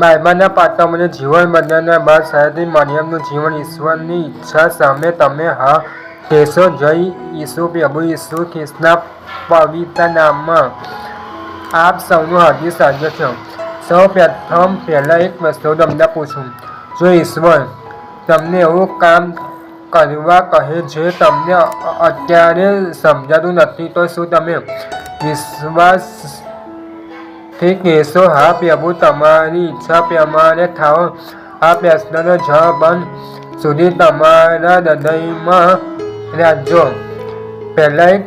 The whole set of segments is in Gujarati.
બાઇબલના પાત્રોને જીવન બદલ્યા બાદ સાયદી મરિયમનું જીવન ઈશ્વરની ઈચ્છા સામે તમે હા કહેશો? જય ઈસુ પ્રભુ ઈસુ ખ્રિસ્તના પવિત્ર નામમાં આપ સૌનું હાર્દિક સ્વાગત છે. સૌ પ્રથમ પહેલાં એક વસ્તુ તમને પૂછું, જો ઈશ્વર તમને એવું કામ કરવા કહે જે તમને અત્યારે સમજાતું નથી તો શું તમે વિશ્વાસથી કહેશો હા પ્રભુ તમારી ઈચ્છા પ્રમાણે થાઓ? આ પ્રશ્નનો જવાબ અંત સુધી તમારા હૃદયમાં રાખજો. પહેલા એક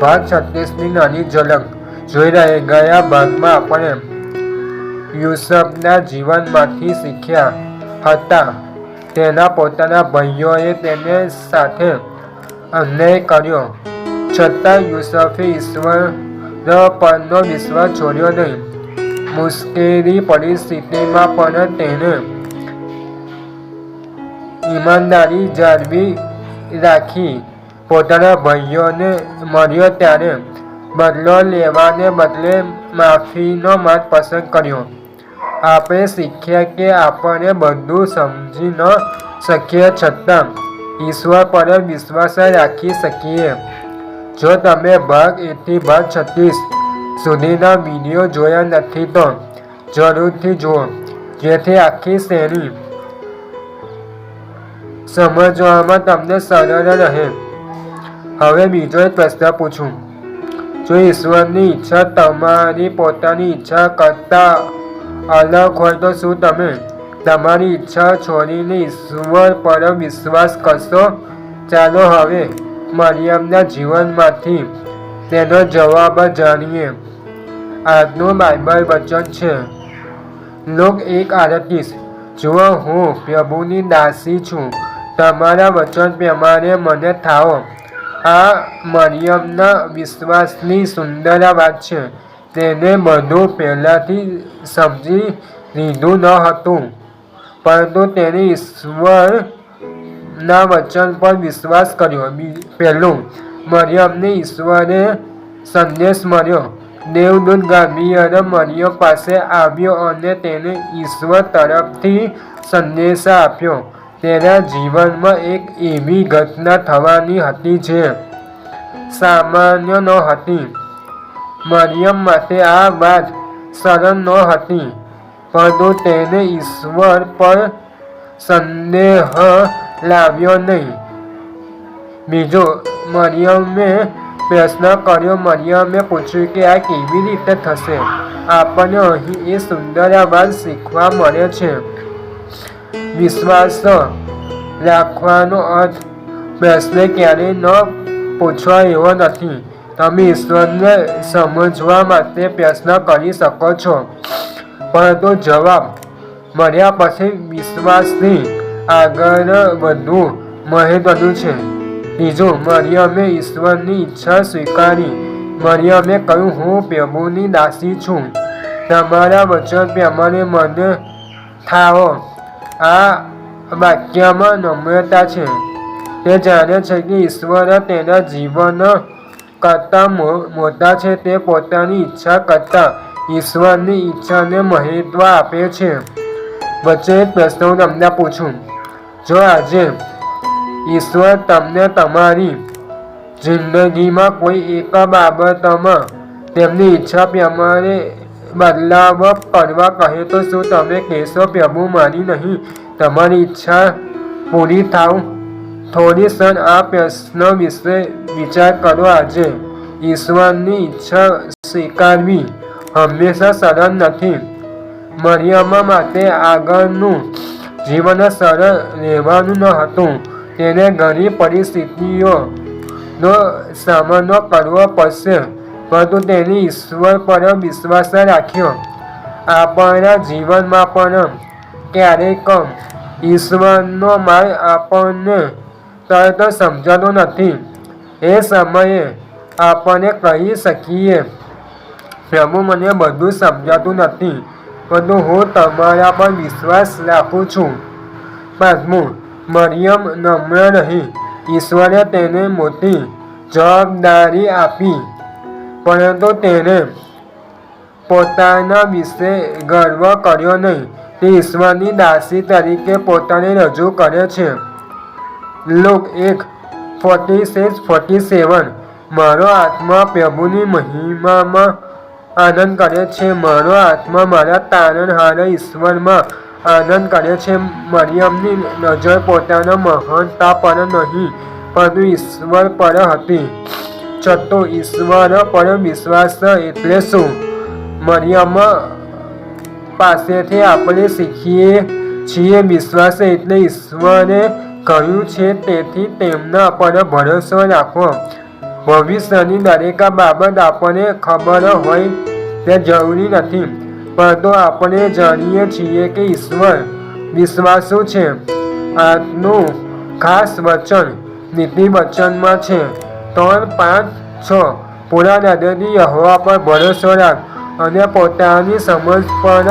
ભાગ 36ની નાની ઝલક જોઈ રહ્યા. ગયા ભાગમાં આપણે યુસુફના જીવનમાંથી શીખ્યા હતા. તેના પોતાના ભાઈઓએ તેને સાથે અન્યાય કર્યો, છતાં યુસુફે ઈશ્વર પરનો વિશ્વાસ છોડ્યો નહીં. મુશ્કેલી પરિસ્થિતિમાં પણ તેણે ઈમાનદારી જાળવી રાખી. પોતાના ભાઈઓને મળ્યો ત્યારે બદલો લેવાને બદલે માફીનો માર્ગ પસંદ કર્યો. આપણે શીખ્યા કે આપણે બધું સમજી ન શકીએ છતાં ઈશ્વર પર વિશ્વાસ રાખી શકીએ. જો તમે ભાગ 1 થી ભાગ 36 સુધીના વિડીયો જોયા નથી તો જરૂરથી જુઓ, જેથી આખી શ્રેણી સમજવામાં તમને સરળ રહે. હવે બીજો એક પ્રશ્ન પૂછું, જો ઈશ્વરની ઈચ્છા તમારી પોતાની ઈચ્છા કરતાં અલગ હોય તો શું તમે તમારી ઈચ્છા છોડીને ઈશ્વર પર વિશ્વાસ કરશો? ચાલો હવે મરિયમના જીવનમાંથી તેનો જવાબ જાણીએ. આજનું બાઇબલ વચન છે લુક 1:38. જુઓ, હું પ્રભુની દાસી છું, તમારા વચન પ્રમાણે મને થાઓ. આ મરિયમના વિશ્વાસની સુંદર વાત છે. તેને બધું પહેલાથી સમજી લીધું ન હતું, પરંતુ તેણે ઈશ્વરના વચન પર વિશ્વાસ કર્યો. પહેલું, મરિયમને ઈશ્વરે સંદેશ મળ્યો. દેવદૂત ગાબ્રિયલ મરિયમ પાસે આવ્યો અને તેને ઈશ્વર તરફથી સંદેશ આપ્યો. તેના જીવનમાં એક એવી ઘટના થવાની હતી જે સામાન્ય નહોતી. મરિયમ માટે આ વાત સરળ નહોતી, પરંતુ તેને ઈશ્વર પર સંદેહ લાવ્યો નહીં. બીજું, મરિયમે પ્રશ્ન કર્યો. મરિયમે પૂછ્યું કે આ કેવી રીતે થશે? આપણને અહીં એ સુંદર વાત શીખવા મળે છે. વિશ્વાસ રાખવાનો અર્થ પ્રશ્ન ક્યારેય ન પૂછવા એવો નથી. તમે ઈશ્વરને સમજવા માટે પ્રશ્ન કરી શકો છો, પરંતુ જવાબ મળ્યા પછી વિશ્વાસથી આગળ વધવું મહત્વનું છે. ત્રીજું, મરિયમે ઈશ્વરની ઈચ્છા સ્વીકારી. મરિયમે કહ્યું, હું પ્રભુની દાસી છું, તમારા વચન પ્રમાણે મને થાઓ. આ વાક્યમાં નમ્રતા છે. તે જાણે છે કે ઈશ્વર તેના જીવન કરતાં મોટા છે. તે પોતાની ઈચ્છા કરતાં ઈશ્વરની ઈચ્છાને મહત્વ આપે છે. વચ્ચે એક પ્રશ્ન હું તમને પૂછું, જો આજે ઈશ્વર તમને તમારી જિંદગીમાં કોઈ એક બાબતમાં તેમની ઈચ્છા પ્રમાણે બદલાવ કરવા કહે તો શું તમે કહેશો પ્રભુ મારી નહીં તમારી ઈચ્છા પૂરી થાવ? થોડી ક્ષણ આ પ્રશ્ન વિશે વિચાર કરો. આજે ઈશ્વરની ઈચ્છા સ્વીકારવી હંમેશા સરળ નથી. મરિયમ માટે આગળનું જીવન સરળ રહેવાનું ન હતું. તેને ઘણી પરિસ્થિતિઓનો સામનો કરવો પડશે, પરંતુ તેણે ઈશ્વર પર વિશ્વાસ રાખ્યો. આપણા જીવનમાં પણ ક્યારેક ઈશ્વરનો માર્ગ આપણને તરત સમજાતો નથી. એ સમયે આપણે કહી શકીએ, પ્રભુ મને બધું સમજાતું નથી, પરંતુ હું તમારા પર વિશ્વાસ રાખું છું. પાંચમું, મરિયમ નમ્ર રહી. ઈશ્વરે તેને મોટી જવાબદારી આપી, પરંતુ તેણે પોતાના વિશે ગર્વ કર્યો નહીં. તે ઈશ્વરની દાસી તરીકે પોતાને રજૂ કરે છે. લુક 1:46-47 મારો આત્મા પ્રભુની મહિમામાં આનંદ કરે છે. મારો આત્મા મારા તારણહાર ઈશ્વરમાં આનંદ કરે છે. મરિયમની નજર પોતાના મહાનતા પર નહીં પરંતુ ઈશ્વર પર હતી. ઈશ્વર પર વિશ્વાસ એટલે શું? મરિયમ પાસેથી આપણે શીખીએ છીએ વિશ્વાસ એટલે ઈશ્વરે કહ્યું છે તેથી તેમના પર ભરોસો રાખવો. ભવિષ્યની દરેક બાબત આપણને ખબર હોય તે જરૂરી નથી, પરંતુ આપણે જાણીએ છીએ કે ઈશ્વર વિશ્વાસુ છે. આજનું ખાસ વચન નીતિ વચનમાં છે 3:5-6 પૂરા હૃદયથી યહોવા પર ભરોસો રાખ અને પોતાની સમજ પર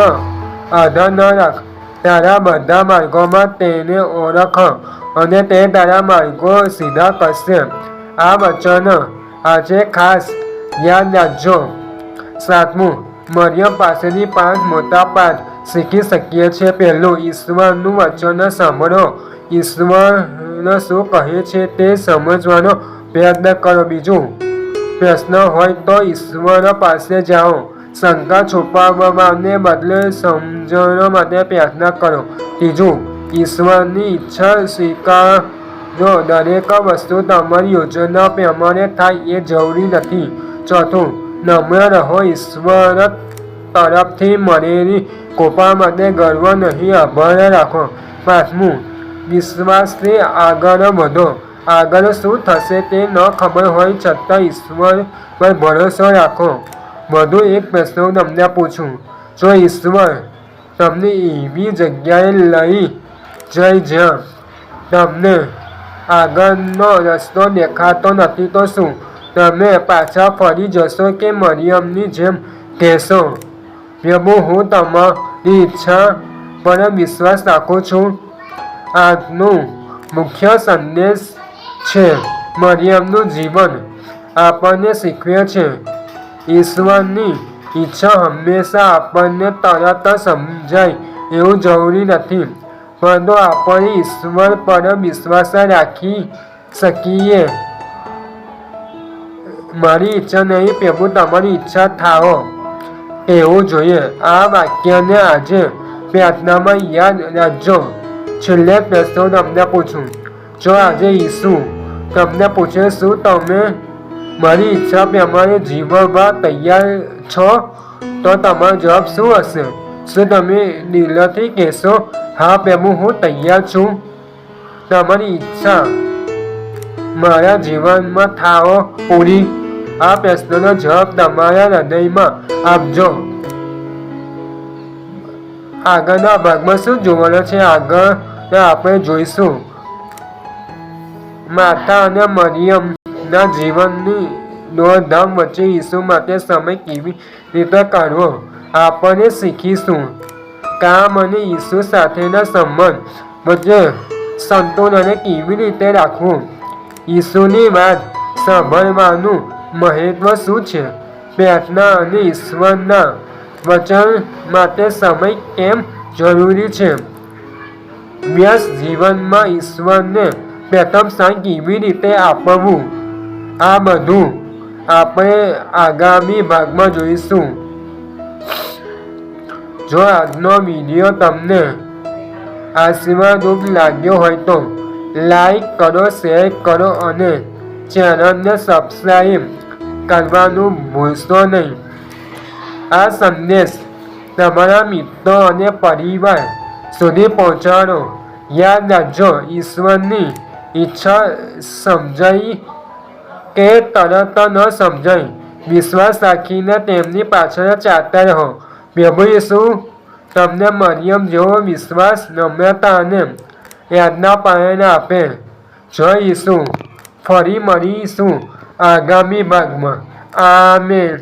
આધાર ન રાખ. તારા બધા માર્ગોમાં તેને ઓળખ અને તે તારા માર્ગો સીધા કરશે. આ વચન આજે ખાસ યાદ રાખજો. 7. મરિયમ પાસેથી 5 મોટા પાઠ શીખી શકીએ છીએ. પહેલું, ઈશ્વરનું વચન સાંભળો. ઈશ્વર શું કહે છે તે સમજવાનો પ્રયત્ન કરો. બીજું, પ્રશ્ન હોય તો ઈશ્વર પાસે જાઓ. શંકા છુપાવવાને બદલે સમજણ માટે પ્રાર્થના કરો. ત્રીજું, ઈશ્વરની ઈચ્છા સ્વીકારો. દરેક વસ્તુ તમારી યોજના પ્રમાણે થાય એ જરૂરી નથી. ચોથું, નમ્ર રહો. ઈશ્વર તરફથી મળેલી કૃપા માટે ગર્વ નહીં, આભાર રાખો. 5મું, વિશ્વાસથી આગળ વધો. આગળ શું થશે તે ન ખબર હોય છતાં ઈશ્વર પર ભરોસો રાખો. વધુ એક પ્રશ્ન હું તમને પૂછું, જો ઈશ્વર તમને એવી જગ્યાએ લઈ જાય જ્યાં તમને આગળનો રસ્તો દેખાતો નથી તો શું તમે પાછા ફરી જશો કે મરિયમની જેમ કહેશો, પ્રભુ હું તમારી ઈચ્છા પર વિશ્વાસ રાખું છું? આજનું મુખ્ય સંદેશ છે મરિયમનું જીવન આપણને શીખવે છે ઈશ્વરની ઈચ્છા હંમેશા આપણને તરત સમજાય એવું જરૂરી નથી, પરંતુ આપણે ઈશ્વર પર વિશ્વાસ રાખી શકીએ. મારી ઈચ્છા નહીં પ્રભુ તમારી ઈચ્છા થાઓ એવું જોઈએ. આ વાક્યને આજે પ્રાર્થનામાં યાદ રાખજો. છેલ્લે પ્રશ્ન તમને પૂછું, જો આજે ઈસુ તમને પૂછે શું તમે મારી ઈચ્છા પ્રમાણે જીવવા તૈયાર છો, તો તમારો જવાબ શું હશે? શું તમે દિલથી કહેશો હા પ્રભુ હું તૈયાર છું? તમારી ઈચ્છા મારા જીવનમાં થાઓ પૂરી? આ પ્રશ્નનો જવાબ તમારા હૃદયમાં આપજો. આગળના ભાગમાં શું જોવાનું છે આગળ આપણે જોઈશું. માતા અને મરિયમના જીવનની દોડધામ વચ્ચે ઈસુ માટે સમય કેવી રીતે કાઢવો આપણે શીખીશું. કામ અને ઈસુ સાથેના સંબંધ વચ્ચે સંતુલન કેવી રીતે રાખવું, ઈસુની વાત સાંભળવાનું મહત્વ શું છે, પ્રાર્થના અને ઈશ્વરના વચન માટે સમય કેમ જરૂરી છે, વ્યસ્ત જીવનમાં ઈશ્વરને પ્રથમ સ્થાન કેવી રીતે આપવું, આ બધું આપણે આગામી ભાગમાં જોઈશું. જો આજનો વિડીયો તમને આશીર્વાદરૂપ લાગ્યો હોય તો લાઈક કરો, શેર કરો અને ચેનલને સબસ્ક્રાઈબ કરવાનું ભૂલશો નહીં. આ સંદેશ તમારા મિત્રો અને પરિવાર સુધી પહોંચાડો. યાદ રાખજો, ઈશ્વરની ઈચ્છા સમજાય કે તરત ન સમજાય, વિશ્વાસ રાખીને તેમની પાછળ ચાલતા રહો. પ્રભુ ઈસુ તમને મરિયમ જેવો વિશ્વાસ, નમ્રતા અને યાદના પાલન આપે. જય ઈસુ. ફરી મળીશું આગામી ભાગમાં. આમેન.